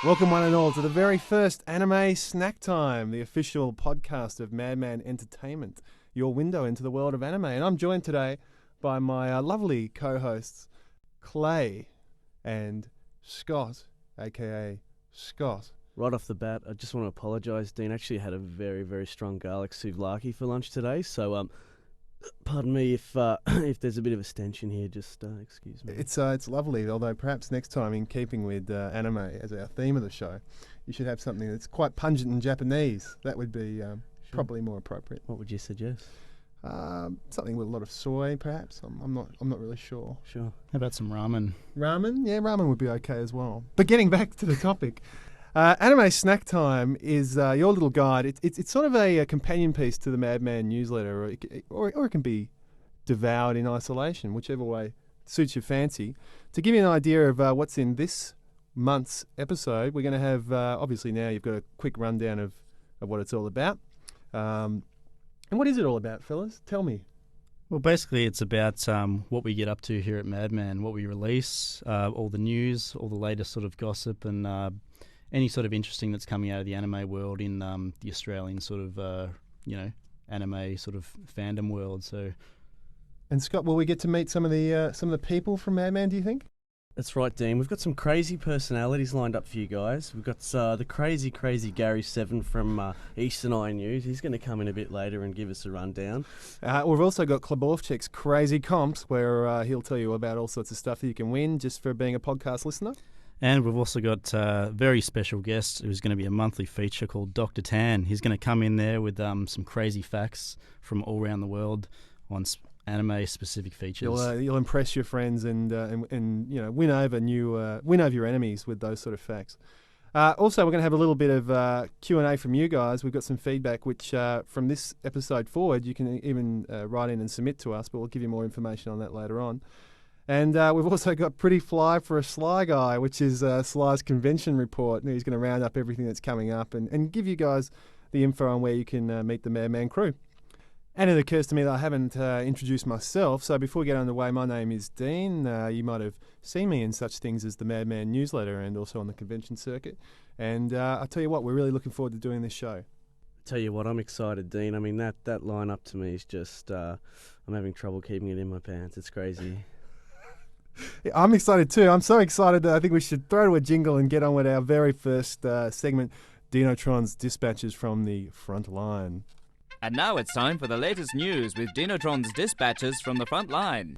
Welcome one and all to the very first Anime Snack Time, the official podcast of Madman Entertainment, your window into the world of anime. And I'm joined today by my lovely co-hosts, Clay and Scott, aka Scott. Right off the bat, I just want to apologise. Dean actually had a very, very strong garlic souvlaki for lunch today, so pardon me if there's a bit of a stench in here. Just excuse me. It's lovely, although perhaps next time, in keeping with anime as our theme of the show, you should have something that's quite pungent in Japanese. That would be probably more appropriate. What would you suggest? Something with a lot of soy, perhaps. I'm not really sure. Sure. How about some ramen? Ramen? Yeah, ramen would be okay as well. But getting back to the topic, Anime Snack Time is your little guide. It's sort of a companion piece to the Madman newsletter, or it can be devoured in isolation, whichever way suits your fancy. To give you an idea of what's in this month's episode, we're going to have, obviously now you've got a quick rundown of what it's all about. And what is it all about, fellas? Tell me. Well, basically it's about what we get up to here at Madman, what we release, all the news, all the latest sort of gossip, and any sort of interesting that's coming out of the anime world in the Australian sort of, anime sort of fandom world. So, and Scott, will we get to meet some of the people from Madman, do you think? That's right, Dean. We've got some crazy personalities lined up for you guys. We've got the crazy Gary Seven from Eastern Eye News. He's going to come in a bit later and give us a rundown. We've also got Klabovchik's Crazy Comps, where he'll tell you about all sorts of stuff that you can win just for being a podcast listener. And we've also got a very special guest who's going to be a monthly feature called Dr. Tan. He's going to come in there with some crazy facts from all around the world on anime-specific features. You'll impress your friends and win over your enemies with those sort of facts. Also, we're going to have a little bit of Q&A from you guys. We've got some feedback, which from this episode forward, you can even write in and submit to us, but we'll give you more information on that later on. And we've also got Pretty Fly for a Sly Guy, which is Sly's convention report. And he's going to round up everything that's coming up and give you guys the info on where you can meet the Madman crew. And it occurs to me that I haven't introduced myself. So before we get underway, my name is Dean. You might have seen me in such things as the Madman newsletter and also on the convention circuit. And I tell you what, we're really looking forward to doing this show. Tell you what, I'm excited, Dean. I mean, that line up to me is just, I'm having trouble keeping it in my pants. It's crazy. I'm excited too. I'm so excited that I think we should throw to a jingle and get on with our very first segment, Dinotron's Dispatches from the Front Line. And now it's time for the latest news with Dinotron's Dispatches from the Front Line.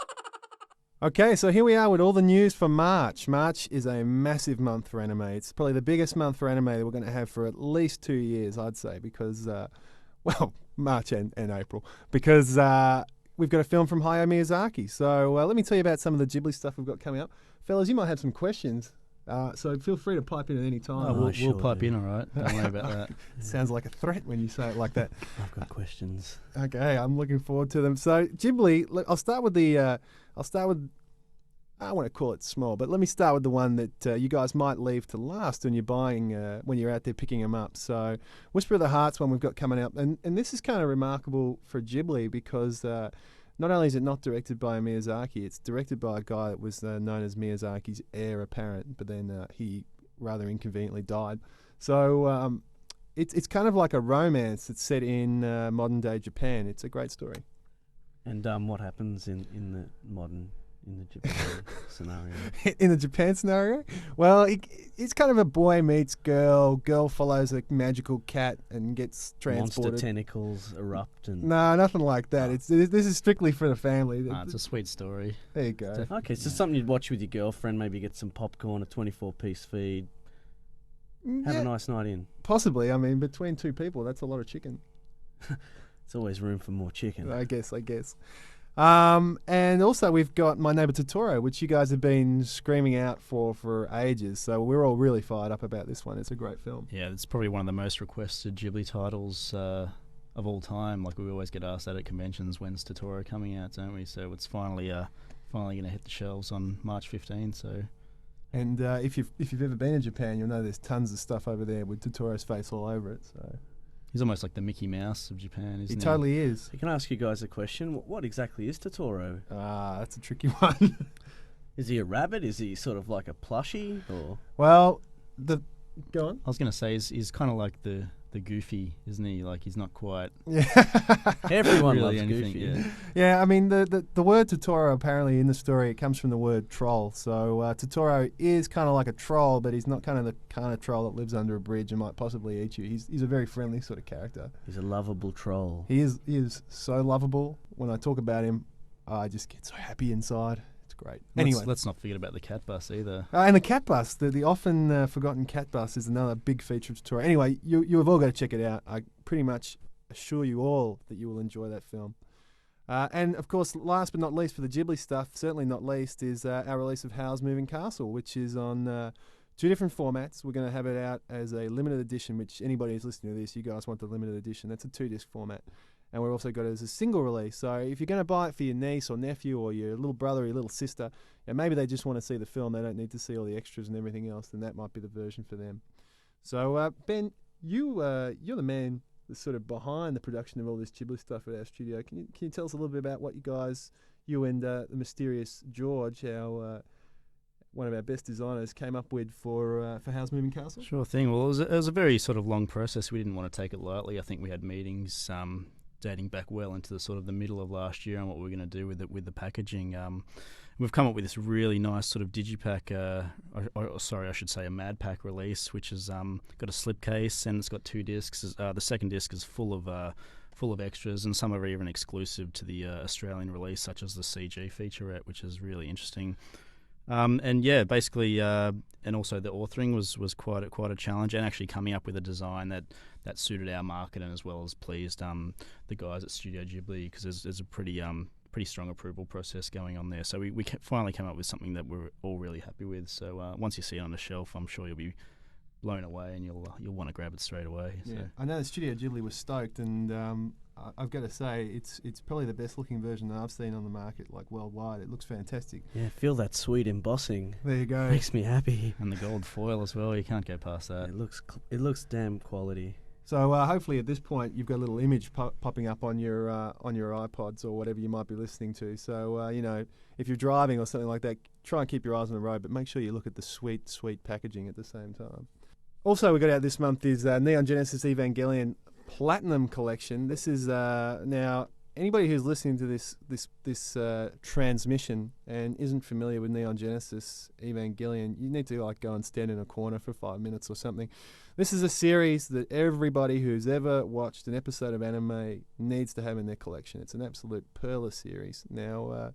Okay, so here we are with all the news for March. March is a massive month for anime. It's probably the biggest month for anime that we're going to have for at least 2 years, I'd say, because, March and April, because we've got a film from Hayao Miyazaki. So let me tell you about some of the Ghibli stuff we've got coming up. Fellas, you might have some questions, so feel free to pipe in at any time. We'll pipe in, all right? Don't worry about that. Sounds like a threat when you say it like that. I've got questions. Okay, I'm looking forward to them. So Ghibli, I'll start with I want to call it small, but let me start with the one that you guys might leave to last when you're buying, when you're out there picking them up. So Whisper of the Heart's one we've got coming up. And this is kind of remarkable for Ghibli because not only is it not directed by Miyazaki, it's directed by a guy that was known as Miyazaki's heir apparent, but then he rather inconveniently died. So it's kind of like a romance that's set in modern-day Japan. It's a great story. And what happens in the Japan scenario? In the Japan scenario? Well, it's kind of a boy meets girl. Girl follows a magical cat and gets transported. Monster tentacles erupt. And No, nothing like that. This is strictly for the family. It's a sweet story. There you go. Okay, so something you'd watch with your girlfriend, maybe get some popcorn, a 24-piece feed, have a nice night in. Possibly. I mean, between two people, that's a lot of chicken. There's always room for more chicken. I guess. And also we've got My Neighbour Totoro, which you guys have been screaming out for ages. So we're all really fired up about this one. It's a great film. Yeah, it's probably one of the most requested Ghibli titles of all time. Like we always get asked that at conventions, when's Totoro coming out, don't we? So it's finally going to hit the shelves on March 15. So. And if you've ever been to Japan, you'll know there's tons of stuff over there with Totoro's face all over it. So. He's almost like the Mickey Mouse of Japan, isn't he? He totally is. Can I ask you guys a question? What exactly is Totoro? That's a tricky one. Is he a rabbit? Is he sort of like a plushie? Or well, the Go on. I was going to say he's kind of like the Goofy, isn't he? Like he's not quite. Yeah. Everyone really loves anything, Goofy. yeah. Yeah, I mean, the word Totoro apparently in the story, it comes from the word troll. So Totoro is kind of like a troll, but he's not kind of the kind of troll that lives under a bridge and might possibly eat you. He's a very friendly sort of character. He's a lovable troll. He is so lovable. When I talk about him, I just get so happy inside. It's great. Anyway. Let's not forget about the cat bus either. And the cat bus, the often forgotten cat bus is another big feature of Totoro. Anyway, you have all got to check it out. I pretty much assure you all that you will enjoy that film. And, of course, last but not least for the Ghibli stuff, certainly not least, is our release of Howl's Moving Castle, which is on 2 different formats. We're going to have it out as a limited edition, which anybody who's listening to this, you guys want the limited edition. That's a 2-disc format. And we've also got it as a single release. So if you're going to buy it for your niece or nephew or your little brother or your little sister, and maybe they just want to see the film, they don't need to see all the extras and everything else, then that might be the version for them. So, Ben, you're the man that's sort of behind the production of all this Ghibli stuff at our studio. Can you tell us a little bit about what you and the mysterious George, our one of our best designers, came up with for Howl's Moving Castle? Sure thing. Well, it was a very sort of long process. We didn't want to take it lightly. I think we had meetings dating back well into the sort of the middle of last year on what we were going to do with the packaging. We've come up with this really nice sort of digipack, I should say a Mad Pack release, which has got a slipcase and it's got 2 discs. The second disc is full of extras, and some are even exclusive to the Australian release, such as the CG featurette, which is really interesting. And yeah, basically, and also the authoring was quite a challenge, and actually coming up with a design that suited our market and as well as pleased the guys at Studio Ghibli, because there's a pretty strong approval process going on there. So we finally came up with something that we're all really happy with. So once you see it on the shelf, I'm sure you'll be blown away and you'll want to grab it straight away. Yeah, So. I know that Studio Ghibli was stoked, and I've got to say it's probably the best looking version that I've seen on the market, like worldwide. It looks fantastic. Yeah, feel that sweet embossing. There you go. Makes me happy. And the gold foil as well. You can't go past that. It looks damn quality. So hopefully at this point you've got a little image popping up on your iPods or whatever you might be listening to. So if you're driving or something like that, try and keep your eyes on the road, but make sure you look at the sweet packaging at the same time. Also, we got out this month is Neon Genesis Evangelion Platinum Collection. This is now anybody who's listening to this transmission and isn't familiar with Neon Genesis Evangelion, you need to go and stand in a corner for 5 minutes or something. This is a series that everybody who's ever watched an episode of anime needs to have in their collection. It's an absolute pearler series. Now,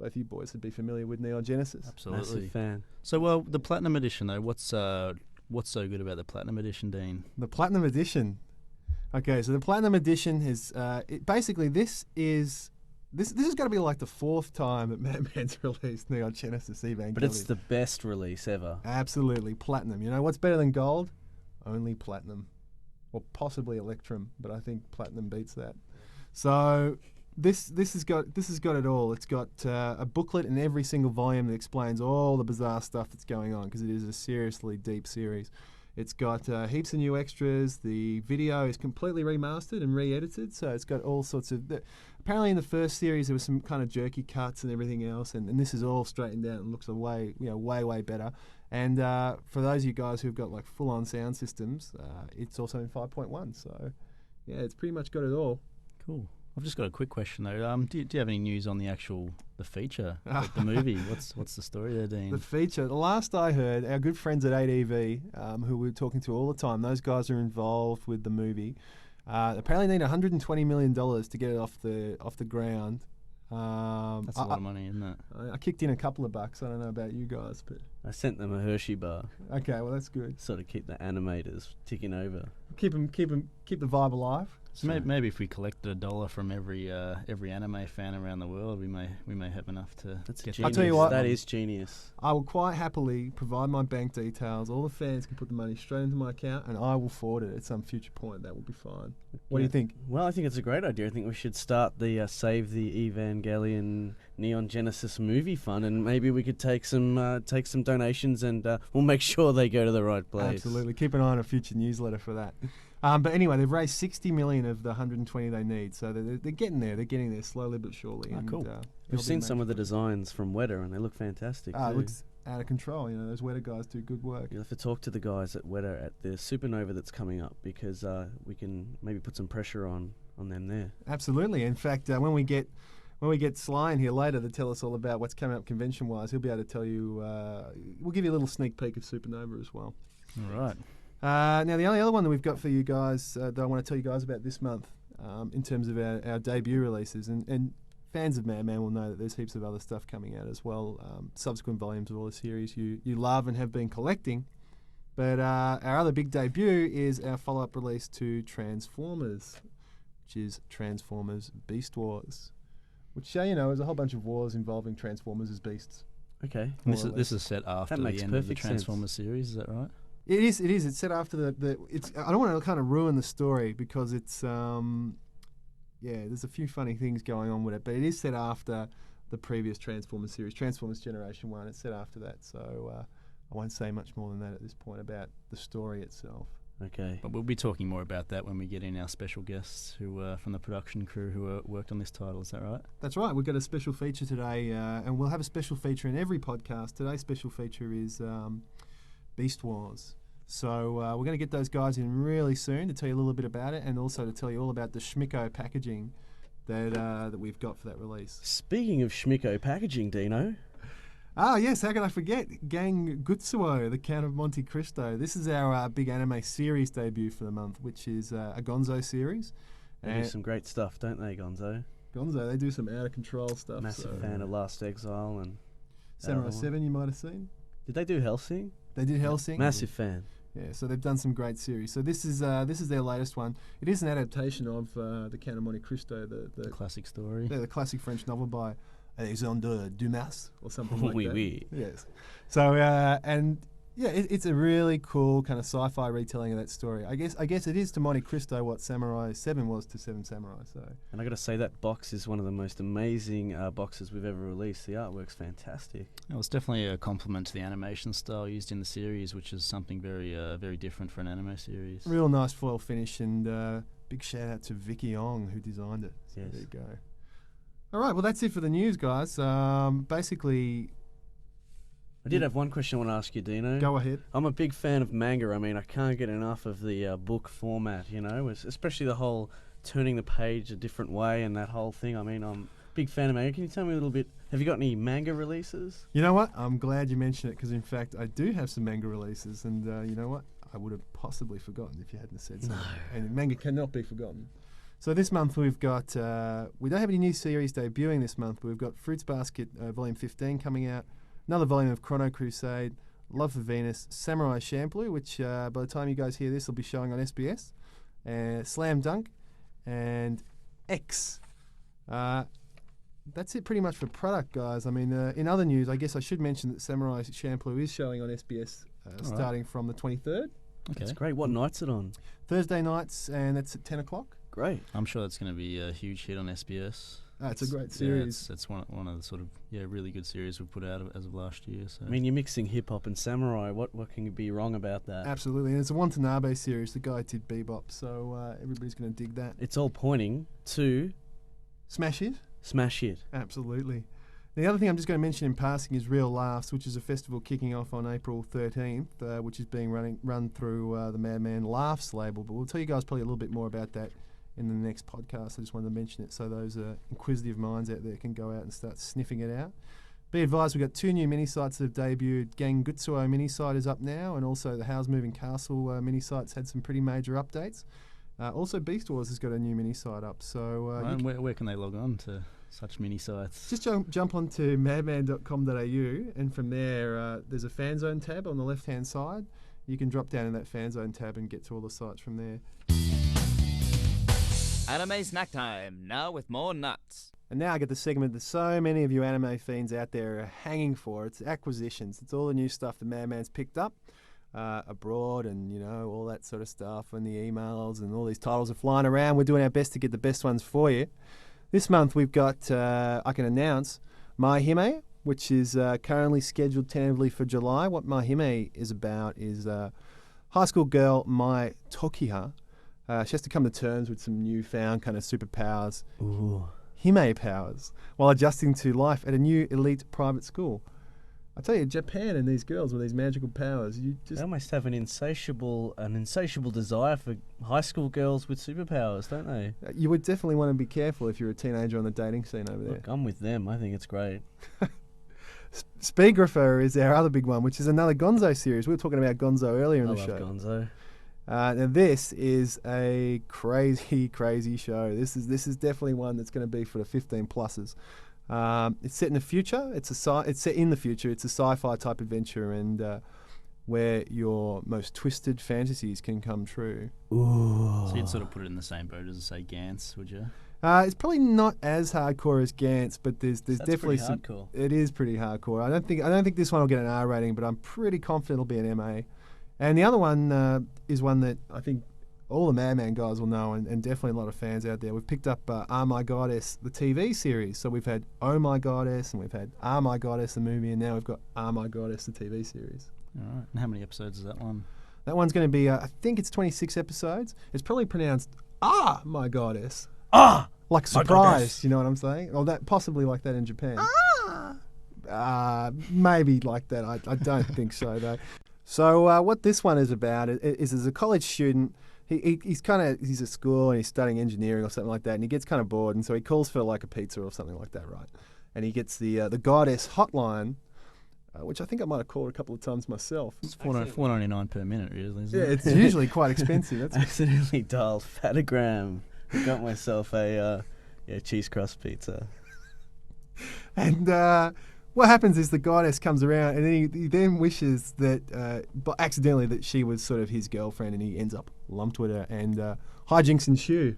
both you boys would be familiar with Neon Genesis. Absolutely. Massive fan. So, well, the Platinum Edition, though, what's so good about the Platinum Edition, Dean? The Platinum Edition. Okay, so the Platinum Edition is basically this has got to be like the 4th time that Madman's released Neon Genesis Evangelion. But it's the best release ever. Absolutely, Platinum. You know what's better than gold? Only Platinum, or possibly Electrum, but I think Platinum beats that. So this has got it all. It's got a booklet in every single volume that explains all the bizarre stuff that's going on, because it is a seriously deep series. It's got heaps of new extras. The video is completely remastered and re-edited, so it's got all sorts of... Apparently in the first series there was some kind of jerky cuts and everything else, and this is all straightened out and looks way better. And for those of you guys who've got like full-on sound systems, it's also in 5.1, so yeah, it's pretty much got it all. Cool. I've just got a quick question though. Do you have any news on the feature, like the movie? What's the story there, Dean? The feature. The last I heard, our good friends at 8EV, who we're talking to all the time, those guys are involved with the movie. Apparently need $120 million to get it off the ground. That's a lot of money, isn't it? I kicked in a couple of bucks. I don't know about you guys, but I sent them a Hershey bar. Okay, well that's good. Sort of keep the animators ticking over. Keep the vibe alive. So maybe if we collected $1 from every anime fan around the world, we may have enough to get. I'll tell you what, that is genius. I will quite happily provide my bank details. All the fans can put the money straight into my account, and I will forward it at some future point. That will be fine. What do you think? Well, I think it's a great idea. I think we should start the Save the Evangelion Neon Genesis movie fund, and maybe we could take some donations, and we'll make sure they go to the right place. Absolutely. Keep an eye on a future newsletter for that. But anyway, they've raised $60 million of the 120 they need, so they're getting there. They're getting there slowly but surely. Cool. We've seen some of the designs from Weta, and they look fantastic. It out of control. You know, those Weta guys do good work. You'll have to talk to the guys at Weta at the Supernova that's coming up, because we can maybe put some pressure on them there. Absolutely. In fact, when we get Sly in here later to tell us all about what's coming up convention-wise, he'll be able to tell you. We'll give you a little sneak peek of Supernova as well. All right. Now, the only other one that we've got for you guys that I want to tell you guys about this month, in terms of our debut releases, and fans of Madman will know that there's heaps of other stuff coming out as well, subsequent volumes of all the series you love and have been collecting. But our other big debut is our follow-up release to Transformers, which is Transformers Beast Wars, which, is a whole bunch of wars involving Transformers as beasts. Okay. And this is set after the end of the Transformers series, is that right? It is. It's set after it's. I don't want to kind of ruin the story because it's. There's a few funny things going on with it, but it is set after the previous Transformers series, Transformers Generation 1. It's set after that, so I won't say much more than that at this point about the story itself. Okay. But we'll be talking more about that when we get in our special guests who from the production crew who worked on this title. Is that right? That's right. We've got a special feature today, and we'll have a special feature in every podcast. Today's special feature is Beast Wars. So we're going to get those guys in really soon to tell you a little bit about it, and also to tell you all about the Schmicko packaging that we've got for that release. Speaking of Schmicko packaging, Dino. Ah, yes, how can I forget? Gang Gutsuo, the Count of Monte Cristo. This is our big anime series debut for the month, which is a Gonzo series. They do some great stuff, don't they, Gonzo? Gonzo, they do some out-of-control stuff. Massive fan of Last Exile and Samurai 7, you might have seen. Did they do Hellsing? They did Hellsing. Massive fan. Yeah, so they've done some great series. So this is their latest one. It is an adaptation of the Count of Monte Cristo, the classic story. The classic French novel by Alexandre Dumas or something like that. Oui. Yes. So it's a really cool kind of sci-fi retelling of that story. I guess it is to Monte Cristo what Samurai 7 was to Seven Samurai. So. And I got to say that box is one of the most amazing boxes we've ever released. The artwork's fantastic. It was definitely a compliment to the animation style used in the series, which is something very very different for an anime series. Real nice foil finish, and big shout out to Vicky Ong who designed it. So yes. There you go. All right, well that's it for the news, guys. Basically. I did have one question I want to ask you, Dino. Go ahead. I'm a big fan of manga. I mean, I can't get enough of the book format, especially the whole turning the page a different way and that whole thing. I mean, I'm a big fan of manga. Can you tell me a little bit, have you got any manga releases? You know what? I'm glad you mentioned it because, in fact, I do have some manga releases, and you know what? I would have possibly forgotten if you hadn't said so. No. And manga cannot be forgotten. So this month we've got, we don't have any new series debuting this month, but we've got Fruits Basket Volume 15 coming out, another volume of Chrono Crusade, Love for Venus, Samurai Champloo, which by the time you guys hear this will be showing on SBS, Slam Dunk, and X. That's it pretty much for product, guys. I mean, in other news, I guess I should mention that Samurai Champloo is showing on SBS starting from the 23rd. Okay. That's great. What night's it on? Thursday nights, and that's at 10 o'clock. Great. I'm sure that's going to be a huge hit on SBS. It's a great series. Yeah, it's one of the sort of really good series we've put out as of last year. So. I mean, you're mixing hip hop and samurai. What can be wrong about that? Absolutely, and it's a Watanabe series. The guy did Bebop, so everybody's going to dig that. It's all pointing to Smash Hit. Smash Hit. Absolutely. The other thing I'm just going to mention in passing is Real Laughs, which is a festival kicking off on April 13th, which is being run through the Madman Laughs label. But we'll tell you guys probably a little bit more about that in the next podcast. I just wanted to mention it so those inquisitive minds out there can go out and start sniffing it out. Be advised, we've got 2 new mini-sites that have debuted. Gang Gutsuo mini-site is up now, and also the Howl's Moving Castle mini-site's had some pretty major updates. Also, Beast Wars has got a new mini-site up. So and where can they log on to such mini-sites? Just jump onto madman.com.au, and from there there's a fan zone tab on the left-hand side. You can drop down in that fan zone tab and get to all the sites from there. Anime Snack Time, now with more nuts. And now I get the segment that so many of you anime fiends out there are hanging for. It's Acquisitions. It's all the new stuff the Madman's picked up abroad, and all that sort of stuff, and the emails and all these titles are flying around. We're doing our best to get the best ones for you. This month we've got, I can announce, Mai Hime, which is currently scheduled tentatively for July. What Mai Hime is about is high school girl Mai Tokiha. She has to come to terms with some newfound kind of superpowers, Ooh. Hime powers, while adjusting to life at a new elite private school. I tell you, Japan and these girls with these magical powers, you just... They almost have an insatiable desire for high school girls with superpowers, don't they? You would definitely want to be careful if you're a teenager on the dating scene over there. Look, I'm with them. I think it's great. Speedgrapher is our other big one, which is another Gonzo series. We were talking about Gonzo earlier in I the love show. Gonzo. Now this is a crazy, crazy show. This is definitely one that's going to be for the 15 pluses. It's set in the future. It's set in the future. It's a sci-fi type adventure, and where your most twisted fantasies can come true. Ooh. So you'd sort of put it in the same boat as, say, Gantz, would you? It's probably not as hardcore as Gantz, but there's definitely some. Hardcore. It is pretty hardcore. I don't think this one will get an R rating, but I'm pretty confident it'll be an MA. And the other one is one that I think all the Madman guys will know, and definitely a lot of fans out there. We've picked up Oh My Goddess, the TV series. So we've had Oh My Goddess, and we've had Oh My Goddess, the movie, and now we've got Oh My Goddess, the TV series. All right. And how many episodes is that one? That one's going to be, I think it's 26 episodes. It's probably pronounced Ah My Goddess. Ah! Like surprise, you know what I'm saying? Or that possibly like that in Japan. Maybe like that. I don't think so though. So what this one is about is as a college student, he's at school and he's studying engineering or something like that, and he gets kind of bored, and so he calls for like a pizza or something like that, right? And he gets the goddess hotline, which I think I might have called a couple of times myself. It's $4.99 per minute, really, isn't Yeah, it? it's usually quite expensive. That's Accidentally dialed Fatagram. I got myself a cheese crust pizza. And what happens is the goddess comes around, and then he then wishes that, but accidentally, that she was sort of his girlfriend, and he ends up lumped with her, and hijinks ensue.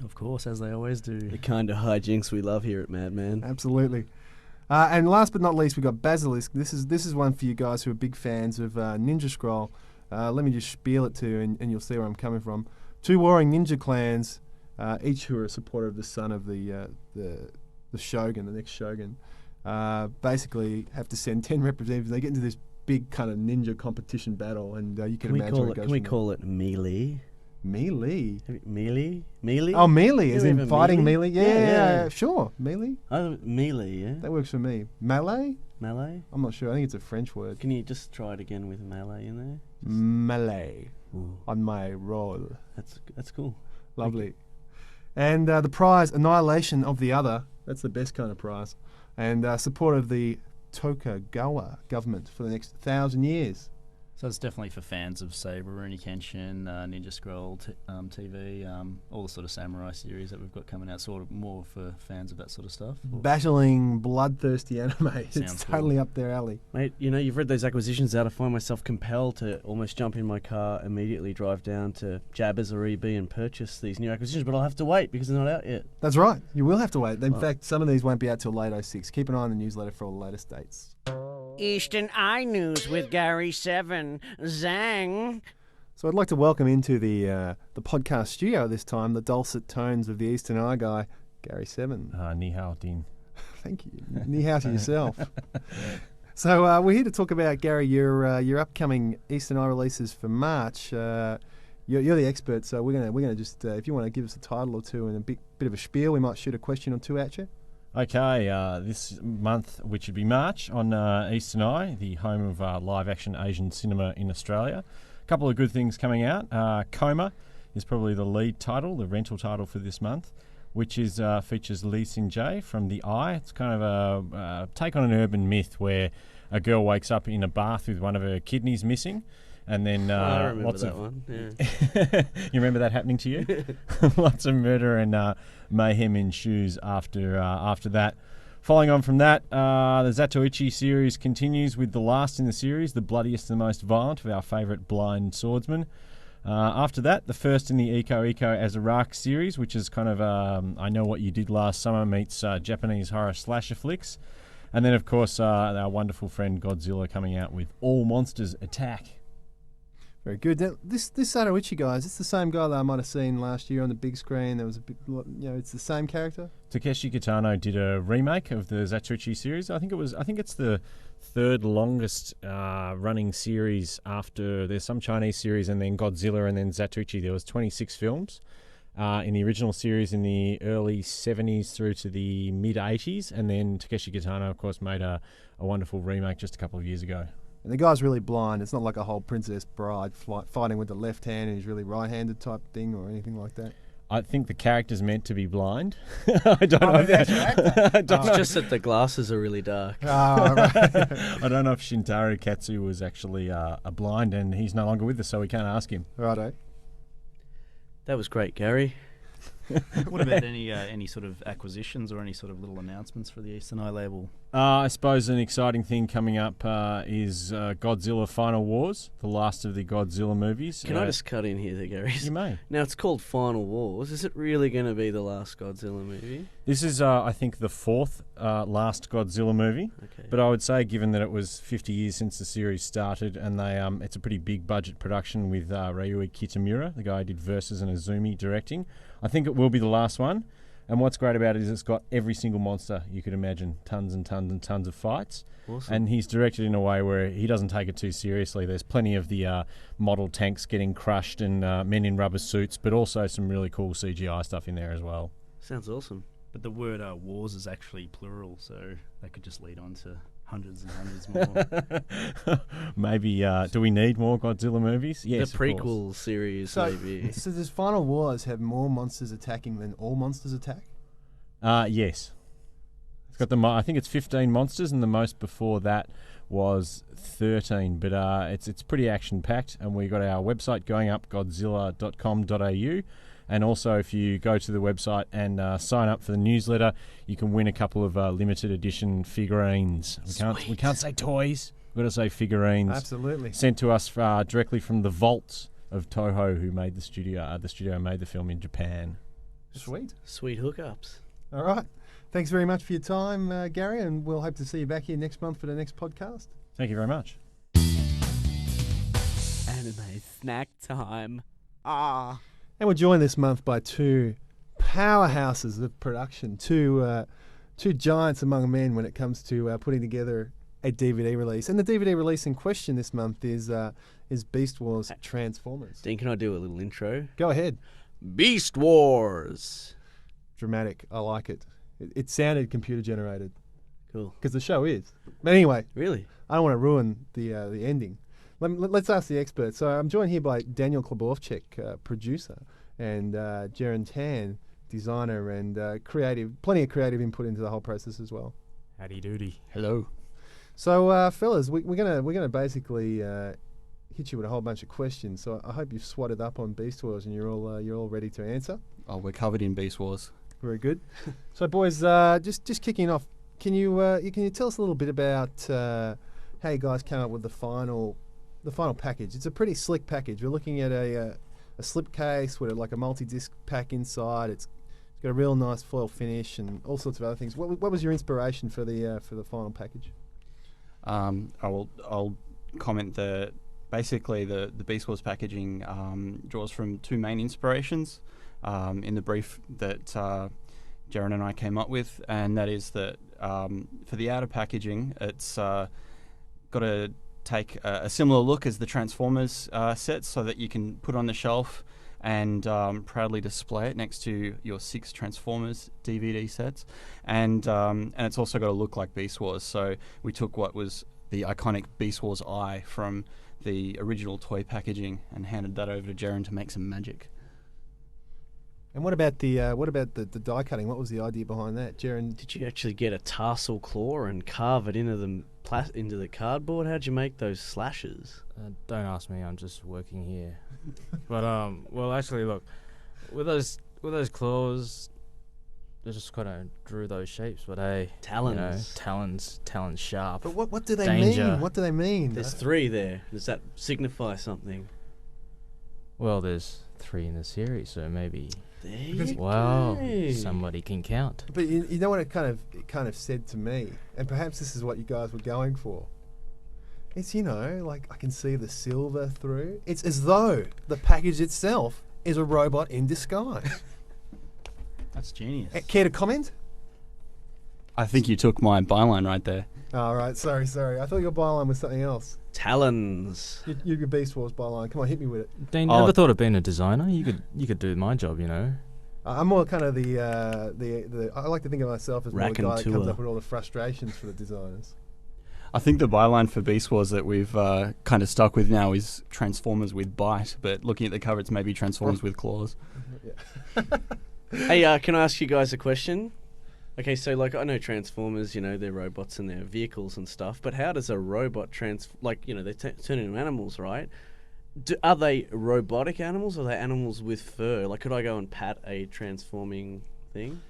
Of course, as they always do. The kind of hijinks we love here at Madman. Absolutely. And last but not least, we got Basilisk. This is one for you guys who are big fans of Ninja Scroll. Let me just spiel it to you, and you'll see where I'm coming from. 2 warring ninja clans, each who are a supporter of the son of the shogun, the next shogun. Basically have to send 10 representatives. They get into this big kind of ninja competition battle, and you can imagine where it goes. Can we call it melee? Melee? Melee? Melee? Oh, melee, as You in ever fighting melee? melee? Yeah, sure. Melee? Melee, yeah. That works for me. Melee? Melee? I'm not sure. I think it's a French word. Can you just try it again with melee in there? Melee. Ooh. On my roll. That's cool. Lovely. And the prize, annihilation of the other. That's the best kind of prize. And support of the Tokugawa government for the next 1,000 years. So it's definitely for fans of, say, Rurouni Kenshin, Ninja Scroll TV, all the sort of samurai series that we've got coming out, sort of more for fans of that sort of stuff. Battling, bloodthirsty anime. It's Sounds totally cool. up their alley. Mate, you've read those acquisitions out. I find myself compelled to almost jump in my car, immediately drive down to Jabbers or EB and purchase these new acquisitions, but I'll have to wait because they're not out yet. That's right. You will have to wait. In fact, some of these won't be out till late 06. Keep an eye on the newsletter for all the latest dates. Eastern Eye News with Gary 7. Zang. So I'd like to welcome into the podcast studio this time the dulcet tones of the Eastern Eye guy, Gary 7. Ni hao, Dean. Thank you. Ni hao to yourself. So we're here to talk about, Gary, your upcoming Eastern Eye releases for March. You're the expert, so we're gonna just if you want to give us a title or two and a bit of a spiel, we might shoot a question or two at you. Okay, this month, which would be March, on Eastern Eye, the home of live-action Asian cinema in Australia. A couple of good things coming out. Coma is probably the lead title, the rental title for this month, which is features Lee Sin-jae from The Eye. It's kind of a take on an urban myth where a girl wakes up in a bath with one of her kidneys missing. And then I remember lots that of one. Yeah. You remember that happening to you? Lots of murder and mayhem ensues after that. Following on from that, the Zatoichi series continues with the last in the series, the bloodiest and most violent of our favourite blind swordsman. After that, the first in the Eco Azaraki series, which is kind of I Know What You Did Last Summer meets Japanese horror slasher flicks. And then, of course, our wonderful friend Godzilla coming out with All Monsters Attack. Very good. Now, this Zatoichi guys, it's the same guy that I might have seen last year on the big screen. There was a big, it's the same character. Takeshi Kitano did a remake of the Zatoichi series. I think it's the third longest running series after there's some Chinese series and then Godzilla and then Zatoichi. There was 26 films. in the original series in the early 70s through to the mid-80s. And then Takeshi Kitano, of course, made a wonderful remake just a couple of years ago. And the guy's really blind. It's not like a whole Princess Bride fighting with the left hand and he's really right-handed type thing or anything like that. I think the character's meant to be blind. I don't know. It's just that the glasses are really dark. Right. I don't know if Shintaro Katsu was actually a blind, and he's no longer with us, so we can't ask him. Righto. That was great, Gary. What about any sort of acquisitions or any sort of little announcements for the Eastern Eye label? I suppose an exciting thing coming up is Godzilla Final Wars, the last of the Godzilla movies. Can I just cut in here, Gary? You may. Now, it's called Final Wars. Is it really going to be the last Godzilla movie? This is, I think, the fourth last Godzilla movie. Okay. But I would say, given that it was 50 years since the series started, and it's a pretty big budget production with Ryuichi Kitamura, the guy who did Versus and Azumi directing, I think it will be the last one. And what's great about it is it's got every single monster you could imagine, tons and tons and tons of fights. Awesome. And he's directed in a way where he doesn't take it too seriously. There's plenty of the model tanks getting crushed and men in rubber suits, but also some really cool CGI stuff in there as well. Sounds awesome. But the word wars is actually plural, so that could just lead on to hundreds and hundreds more. Maybe, do we need more Godzilla movies? Yes, the prequel series, maybe. So does Final Wars have more monsters attacking than all monsters attack? Yes. It's got I think it's 15 monsters, and the most before that was 13. But it's pretty action-packed, and we got our website going up, godzilla.com.au. And also, if you go to the website and sign up for the newsletter, you can win a couple of limited edition figurines. We can't say toys. We've got to say figurines. Absolutely. Sent to us directly from the vaults of Toho, who made the studio. The studio made the film in Japan. Sweet. Sweet hookups. All right. Thanks very much for your time, Gary, and we'll hope to see you back here next month for the next podcast. Thank you very much. Anime snack time. And we're joined this month by two powerhouses of production, two giants among men when it comes to putting together a DVD release. And the DVD release in question this month is Beast Wars Transformers. Dean, can I do a little intro? Go ahead. Beast Wars. Dramatic. I like it. It sounded computer generated Cool. because the show is. But anyway, Really? I don't want to ruin the ending. Let's ask the experts. So I'm joined here by Daniel Kloborchik, producer, and Jaren Tan, designer and plenty of creative input into the whole process as well. Howdy doody. Hello. So fellas, we're gonna basically hit you with a whole bunch of questions. So I hope you've swatted up on Beast Wars and you're all ready to answer. Oh, we're covered in Beast Wars. Very good. So boys, just kicking off, can you tell us a little bit about how you guys came up with the final package? It's a pretty slick package. We're looking at a slipcase with like a multi-disc pack inside. It's got a real nice foil finish and all sorts of other things. What was your inspiration for the final package? I'll comment that basically the Beast Wars packaging draws from two main inspirations in the brief that Jaren and I came up with, and that is that for the outer packaging, it's got to take a similar look as the Transformers sets, so that you can put on the shelf and proudly display it next to your 6 Transformers DVD sets, and it's also got to look like Beast Wars. So we took what was the iconic Beast Wars eye from the original toy packaging and handed that over to Jaren to make some magic. And what about the die cutting? What was the idea behind that, Jaren? Did you actually get a tarsal claw and carve it into the cardboard? How'd you make those slashes? Don't ask me. I'm just working here. But well, actually, look, with those claws, I just kind of drew those shapes. But hey, Talons. Talons sharp. But what do they Danger. mean? What do they mean? There's 3 there. Does that signify something? Well, there's 3 in the series, so maybe. There you Wow, go. somebody can count. But you know what it kind of said to me, and perhaps this is what you guys were going for. It's, like I can see the silver through. It's as though the package itself is a robot in disguise. That's genius. Care to comment? I think you took my byline right there. All right, sorry. I thought your byline was something else. Talons. Your Beast Wars byline. Come on, hit me with it. Dean, you ever thought of being a designer? You could do my job, I'm more kind of the. I like to think of myself as more the guy that comes Raconteur. up with all the frustrations for the designers. I think the byline for Beast Wars that we've kind of stuck with now is Transformers with bite, but looking at the cover, it's maybe Transformers with claws. Hey, can I ask you guys a question? Okay, so like I know Transformers, they're robots and they're vehicles and stuff, but how does a robot they turn into animals, right? Are they robotic animals or are they animals with fur? Like, could I go and pat a transforming thing?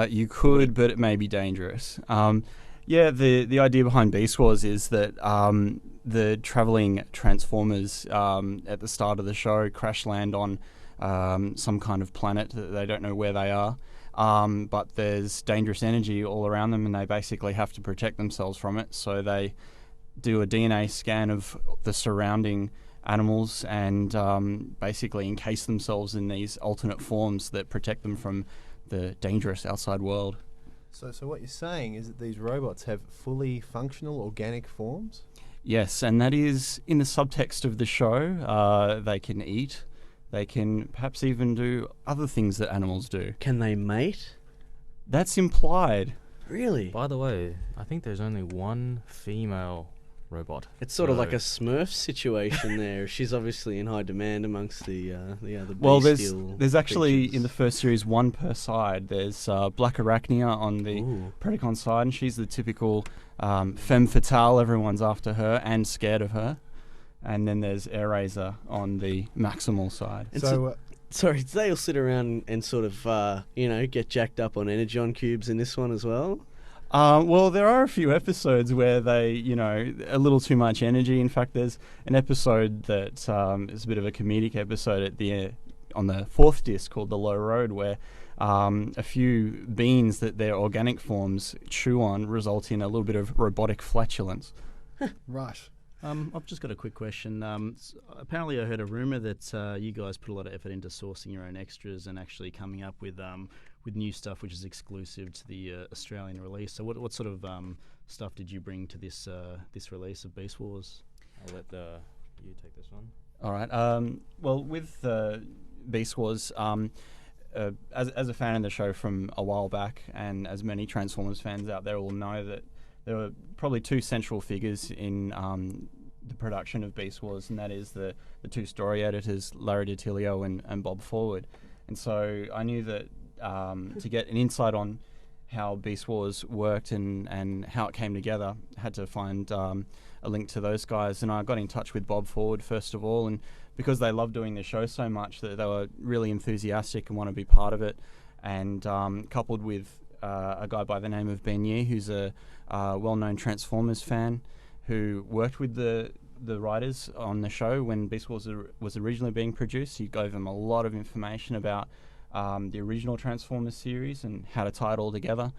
You could, but it may be dangerous. The idea behind Beast Wars is that the traveling Transformers at the start of the show crash land on some kind of planet that they don't know where they are. But there's dangerous energy all around them, and they basically have to protect themselves from it. So they do a DNA scan of the surrounding animals and basically encase themselves in these alternate forms that protect them from the dangerous outside world. So what you're saying is that these robots have fully functional organic forms? Yes, and that is in the subtext of the show. They can eat. They can perhaps even do other things that animals do. Can they mate? That's implied. Really? By the way, I think there's only one female robot. It's sort of like a Smurf situation there. She's obviously in high demand amongst the other Well, bestial there's actually creatures. in the first series one per side. There's Black Arachnia on the Ooh. Predacon side, and she's the typical femme fatale. Everyone's after her and scared of her. And then there's Airazor on the Maximal side. And So Sorry, do they all sit around and sort of, get jacked up on energon cubes in this one as well? Well, there are a few episodes where they, a little too much energy. In fact, there's an episode that is a bit of a comedic episode on the fourth disc called The Low Road, where a few beans that their organic forms chew on result in a little bit of robotic flatulence. right. I've just got a quick question. Apparently, I heard a rumor that you guys put a lot of effort into sourcing your own extras and actually coming up with new stuff which is exclusive to the Australian release. So, what sort of stuff did you bring to this release of Beast Wars? I'll let you take this one. All right. Well, with Beast Wars, as a fan of the show from a while back, and as many Transformers fans out there will know, that there were probably two central figures in the production of Beast Wars, and that is the two story editors, Larry DiTilio and Bob Forward. And so I knew that to get an insight on how Beast Wars worked and how it came together, I had to find a link to those guys. And I got in touch with Bob Forward first of all, and because they love doing the show so much, that they were really enthusiastic and want to be part of it, and coupled with a guy by the name of Ben Yee, who's a well-known Transformers fan, who worked with the writers on the show when Beast Wars was originally being produced. He gave them a lot of information about the original Transformers series and how to tie it all together,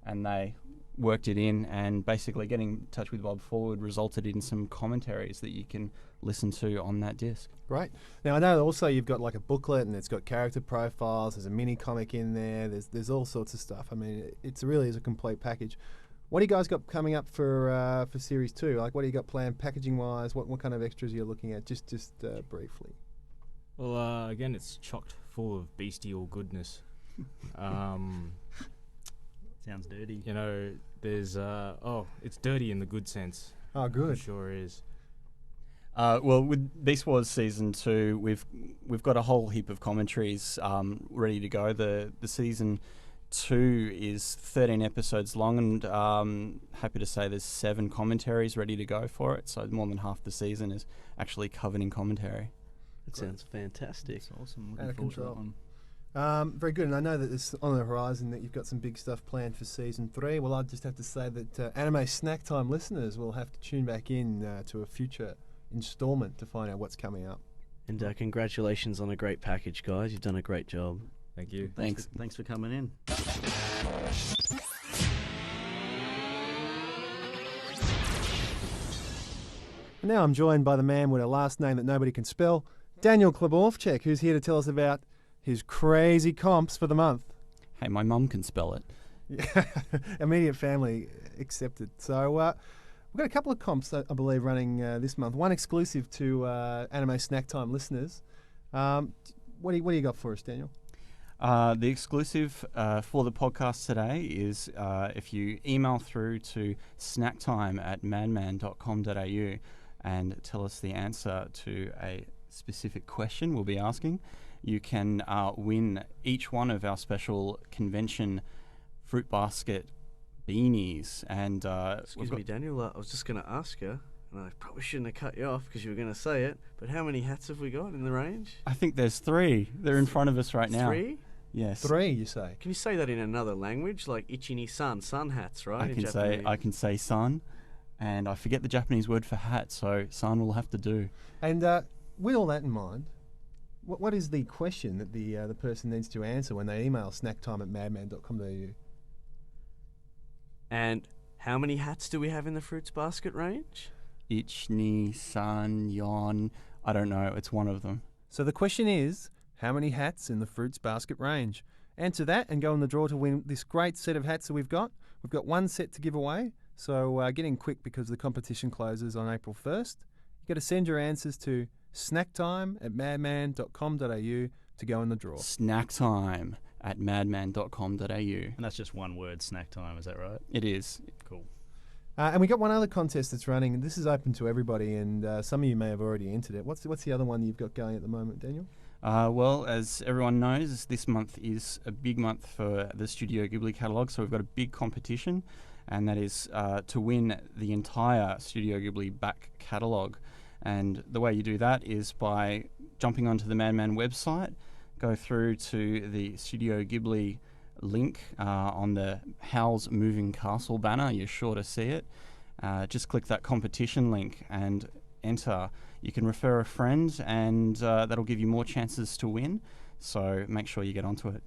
and they worked it in, and basically getting in touch with Bob Forward resulted in some commentaries that you can listen to on that disc. Great. Now I know also you've got like a booklet and it's got character profiles. There's a mini comic in there. There's all sorts of stuff. I mean, it's really is a complete package. What do you guys got coming up for series 2? Like, what do you got planned packaging wise? What kind of extras are you looking at? Just briefly. Well, again, it's chocked full of bestial goodness. Sounds dirty. There's it's dirty in the good sense. Oh, It good. sure is. Well, with Beast Wars Season 2, we've got a whole heap of commentaries ready to go. The Season 2 is 13 episodes long, and happy to say there's 7 commentaries ready to go for it. So more than half the season is actually covered in commentary. That sounds fantastic. That's awesome. Out Looking of forward to that control. one. Very good. And I know that it's on the horizon that you've got some big stuff planned for season 3. Well, I just have to say that Anime Snack Time listeners will have to tune back in to a future installment to find out what's coming up. And congratulations on a great package, guys. You've done a great job. Thank you. Thanks. Thanks for coming in. And now I'm joined by the man with a last name that nobody can spell, Daniel Klabovchek, who's here to tell us about his crazy comps for the month. Hey, my mum can spell it. Yeah, immediate family accepted. So we've got a couple of comps, I believe, running this month. One exclusive to Anime Snack Time listeners. What do you got for us, Daniel? The exclusive for the podcast today is if you email through to snacktime@madman.com.au and tell us the answer to a specific question we'll be asking, you can win each one of our special convention fruit basket beanies. And Excuse me, Daniel. I was just going to ask you, and I probably shouldn't have cut you off because you were going to say it, but how many hats have we got in the range? I think there's 3. They're in front of us right now. 3? Yes. 3, you say? Can you say that in another language, like Ichi-ni-san, sun hats, right? I can say sun, and I forget the Japanese word for hat, so sun will have to do. And with all that in mind, what is the question that the person needs to answer when they email snacktime@madman.com.au? And how many hats do we have in the fruits basket range? Ich, ni, san, yon. I don't know. It's one of them. So the question is, how many hats in the fruits basket range? Answer that and go in the draw to win this great set of hats that we've got. We've got one set to give away, so get in quick because the competition closes on April 1st. You've got to send your answers to snacktime@madman.com.au to go in the draw. Snacktime@madman.com.au. And that's just one word, snack time, is that right? It is. Cool. And we got one other contest that's running, and this is open to everybody, and some of you may have already entered it. What's the other one you've got going at the moment, Daniel? Well, as everyone knows, this month is a big month for the Studio Ghibli catalogue, so we've got a big competition, and that is to win the entire Studio Ghibli back catalogue. And the way you do that is by jumping onto the Madman website, go through to the Studio Ghibli link on the Howl's Moving Castle banner. You're sure to see it. Just click that competition link and enter. You can refer a friend, and that'll give you more chances to win. So make sure you get onto it.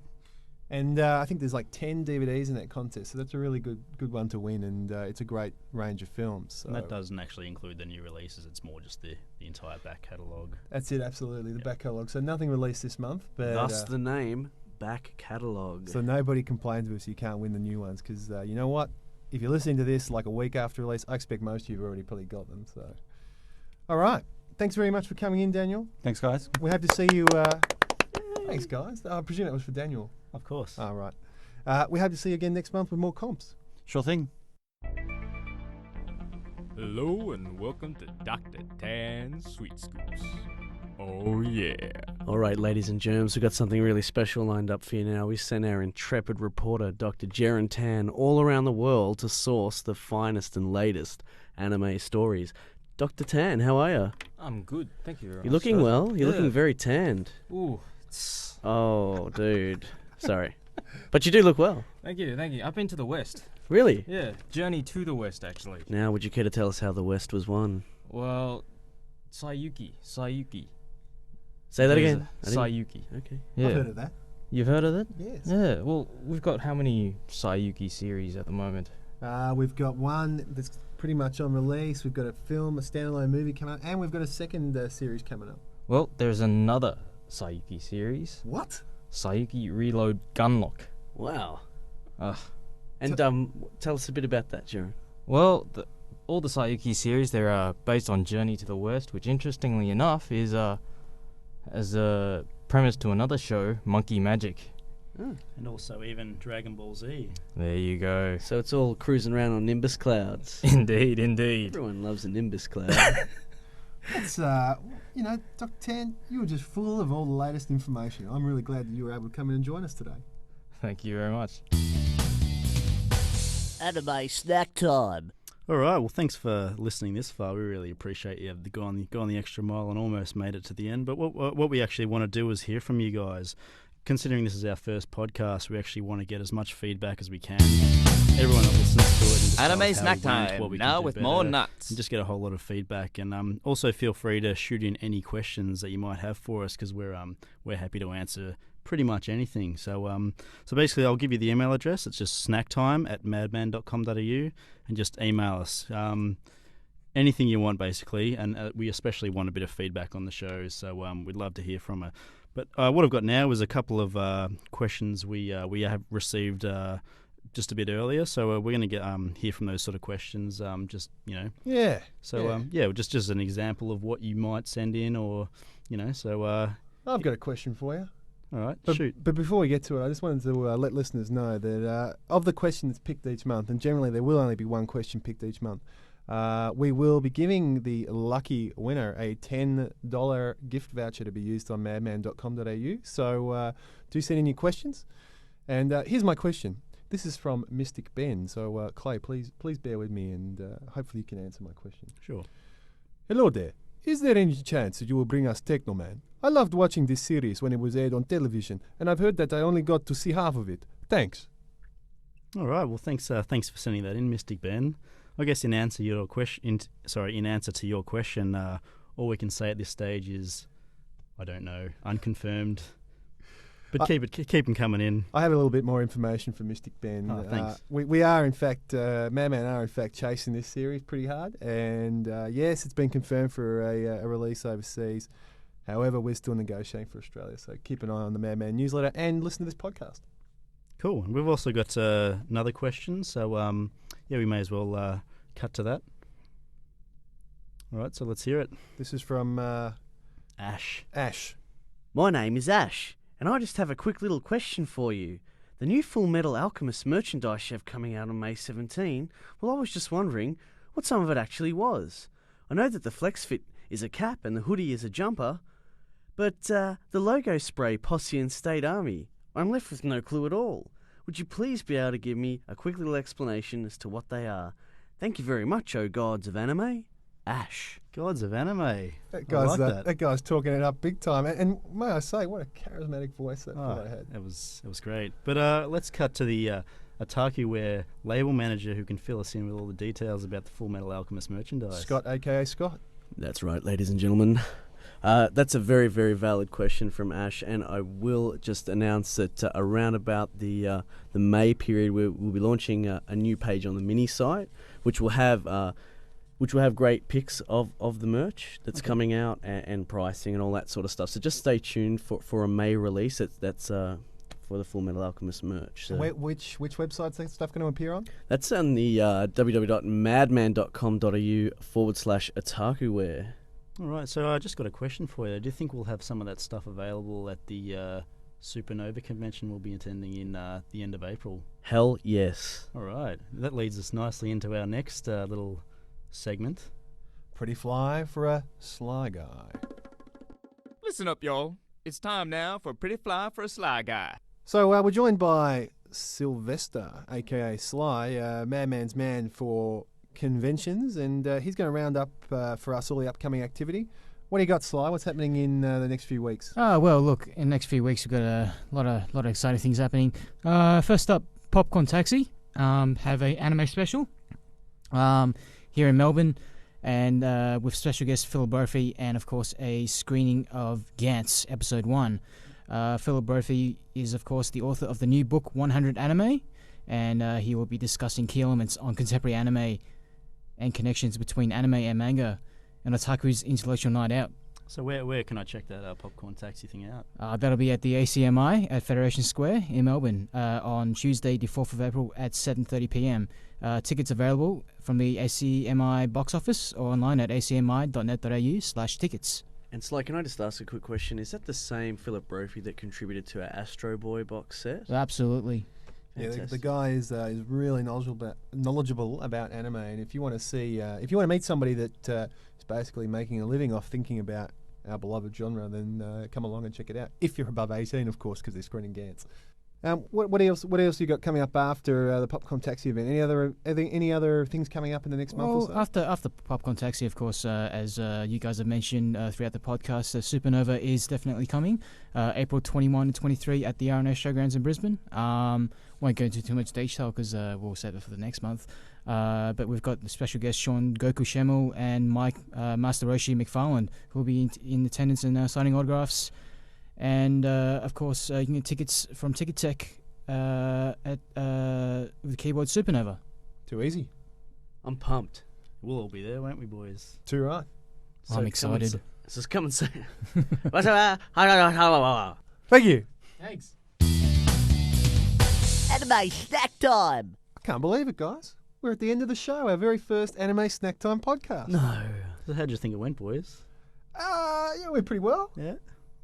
And I think there's like 10 DVDs in that contest, so that's a really good one to win, and it's a great range of films. So. And that doesn't actually include the new releases, it's more just the entire back catalogue. That's it, absolutely, the back catalogue. So nothing released this month. But, thus the name, back catalogue. So nobody complains with us you can't win the new ones, because you know what? If you're listening to this like a week after release, I expect most of you have already probably got them. So, all right. Thanks very much for coming in, Daniel. Thanks, guys. We hope to see you. Thanks, guys. I presume that was for Daniel. Of course. All right. We hope to see you again next month with more comps. Sure thing. Hello and welcome to Dr. Tan's Sweet Scoops. Oh yeah. All right, ladies and germs, we've got something really special lined up for you now. We sent our intrepid reporter, Dr. Jaren Tan, all around the world to source the finest and latest anime stories. Dr. Tan, how are you? I'm good, thank you very much. You're looking well. You're looking very tanned. Ooh. Oh, dude. Sorry. But you do look well. Thank you. I've been to the West. Really? Yeah, journey to the West, actually. Now, would you care to tell us how the West was won? Well, Saiyuki. Say that again. Saiyuki. Okay. Yeah. I've heard of that. You've heard of it? Yes. Yeah, well, we've got how many Saiyuki series at the moment? We've got one that's pretty much on release. We've got a film, a standalone movie coming out, and we've got a second series coming up. Well, there's another Saiyuki series. What? Saiyuki Reload Gunlock. Wow. Ugh. And tell us a bit about that, Jaren. Well, all the Saiyuki series, they're based on Journey to the West, which interestingly enough is as a premise to another show, Monkey Magic. Oh. And also even Dragon Ball Z. There you go. So it's all cruising around on Nimbus clouds. Indeed. Everyone loves a Nimbus cloud. That's, Dr. Tan, you were just full of all the latest information. I'm really glad that you were able to come in and join us today. Thank you very much. Anime snack time. All right, well, thanks for listening this far. We really appreciate you have gone the extra mile and almost made it to the end. But what we actually want to do is hear from you guys. Considering this is our first podcast, we actually want to get as much feedback as we can. Everyone that listens to it. And just tell Anime us how snack we went, time, what we now can do with better, more nuts. and just get a whole lot of feedback. And also feel free to shoot in any questions that you might have for us, because we're happy to answer pretty much anything. So basically, I'll give you the email address. It's just snacktime@madman.com.au, and just email us. Anything you want, basically, and we especially want a bit of feedback on the show, so we'd love to hear from you. But what I've got now is a couple of questions we have received just a bit earlier, so we're going to get hear from those sort of questions. Yeah. So just as an example of what you might send in, or So I've got a question for you. All right, But, shoot. but before we get to it, I just wanted to let listeners know that of the questions picked each month, and generally there will only be one question picked each month, we will be giving the lucky winner a $10 gift voucher to be used on madman.com.au. So do send in your questions. And here's my question. This is from Mystic Ben. So Clay, please bear with me, and hopefully you can answer my question. Sure. Hello there. Is there any chance that you will bring us Technoman? I loved watching this series when it was aired on television, and I've heard that I only got to see half of it. Thanks. All right. Well, thanks for sending that in, Mystic Ben. I guess in answer to your question, all we can say at this stage is, I don't know, unconfirmed. But keep them coming in. I have a little bit more information from Mystic Ben. Oh, thanks. We are in fact, Madman are in fact chasing this series pretty hard, and yes, it's been confirmed for a release overseas. However, we're still negotiating for Australia, so keep an eye on the Madman newsletter and listen to this podcast. Cool. And we've also got another question, so we may as well cut to that. All right, so let's hear it. This is from Ash. Ash. My name is Ash, and I just have a quick little question for you. The new Full Metal Alchemist merchandise you have coming out on May 17, well, I was just wondering what some of it actually was. I know that the Flex Fit is a cap and the hoodie is a jumper, but the logo spray, Posse and State Army, I'm left with no clue at all. Would you please be able to give me a quick little explanation as to what they are? Thank you very much, oh gods of anime. Ash. Gods of Anime. That guy's, like that guy's talking it up big time. And may I say, what a charismatic voice that guy had. It was great. But let's cut to the Otakuware label manager who can fill us in with all the details about the Full Metal Alchemist merchandise. Scott, a.k.a. Scott. That's right, ladies and gentlemen. That's a very, very valid question from Ash, and I will just announce that around about the May period, we'll be launching a new page on the mini site, which will have great pics of the merch that's coming out and pricing and all that sort of stuff. So just stay tuned for a May release. That's for the Full Metal Alchemist merch. So Which website's that stuff going to appear on? that's on the www.madman.com.au/otakuware. All right, so I just got a question for you. Do you think we'll have some of that stuff available at the Supernova convention we'll be attending in the end of April? Hell yes. All right, that leads us nicely into our next little segment. Pretty fly for a Sly Guy. Listen up, y'all. It's time now for Pretty Fly for a Sly Guy. So we're joined by Sylvester, a.k.a. Sly, Madman's man for conventions, and he's going to round up for us all the upcoming activity. What do you got, Sly? What's happening in the next few weeks? Oh, well, look, in the next few weeks we've got a lot of exciting things happening. First up, Popcorn Taxi have a anime special here in Melbourne, and with special guest Philip Brophy, and of course a screening of Gantz Episode 1. Philip Brophy is of course the author of the new book 100 Anime, and he will be discussing key elements on contemporary anime and connections between anime and manga, and Otaku's intellectual night out. So where can I check that Popcorn Taxi thing out? That'll be at the ACMI at Federation Square in Melbourne on Tuesday, the 4th of April at 7:30 p.m. Tickets available from the ACMI box office or online at acmi.net.au/tickets. And Sly, can I just ask a quick question? Is that the same Philip Brophy that contributed to our Astro Boy box set? Absolutely. Yeah, the guy is really knowledgeable about anime, and if you want to see, if you want to meet somebody that is basically making a living off thinking about our beloved genre, then come along and check it out. If you're above 18, of course, because they're screening Gantz. What else you got coming up after the Popcorn Taxi event? Any other things coming up in the next month or so? After Popcorn Taxi, of course, as you guys have mentioned throughout the podcast, Supernova is definitely coming. April 21 and 23 at the RNA Showgrounds in Brisbane. Won't go into too much detail because we'll save it for the next month. But we've got the special guest Sean Goku Schemmel and Mike Master Roshi McFarland, who will be in attendance and signing autographs. And of course, you can get tickets from Ticket Tech at with the keyword Supernova. Too easy. I'm pumped. We'll all be there, won't we, boys? Too right. So I'm excited. Just come and see. Thank you. Thanks. Anime snack time. I can't believe it, guys. We're at the end of the show, our very first Anime Snack Time podcast. No. So how do you think it went, boys? Yeah, we're pretty well. Yeah.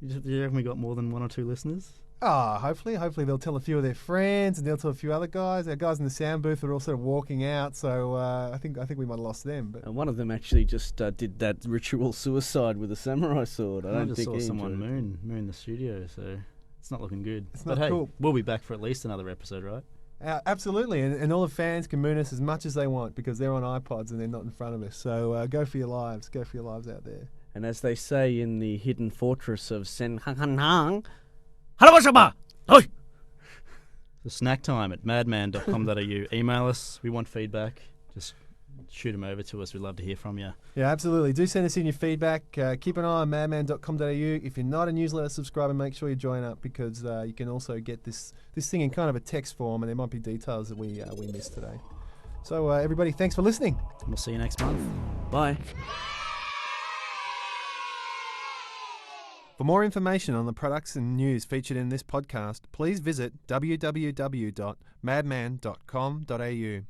Do you reckon we got more than 1 or 2 listeners? Hopefully they'll tell a few of their friends, and they'll tell a few other guys. Our guys in the sound booth are all sort of walking out, so I think we might have lost them. But And one of them actually just did that ritual suicide with a samurai sword. I I don't just think saw he someone enjoyed it. moon the studio, so it's not looking good. It's but not hey, cool. we'll be back for at least another episode, right? Absolutely, and all the fans can moon us as much as they want because they're on iPods and they're not in front of us. So go for your lives. Go for your lives out there. And as they say in the hidden fortress of Senhanhang, Harabashaba! Oi! So snack time at madman.com.au. Email us. We want feedback. Just shoot them over to us. We'd love to hear from you. Yeah, absolutely. Do send us in your feedback. Keep an eye on madman.com.au. If you're not a newsletter subscriber, make sure you join up because you can also get this thing in kind of a text form, and there might be details that we missed today. So everybody, thanks for listening. We'll see you next month. Bye. For more information on the products and news featured in this podcast, please visit www.madman.com.au.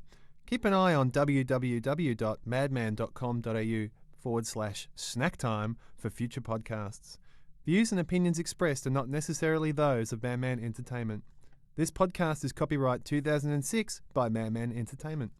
Keep an eye on www.madman.com.au/snacktime for future podcasts. Views and opinions expressed are not necessarily those of Madman Entertainment. This podcast is copyright 2006 by Madman Entertainment.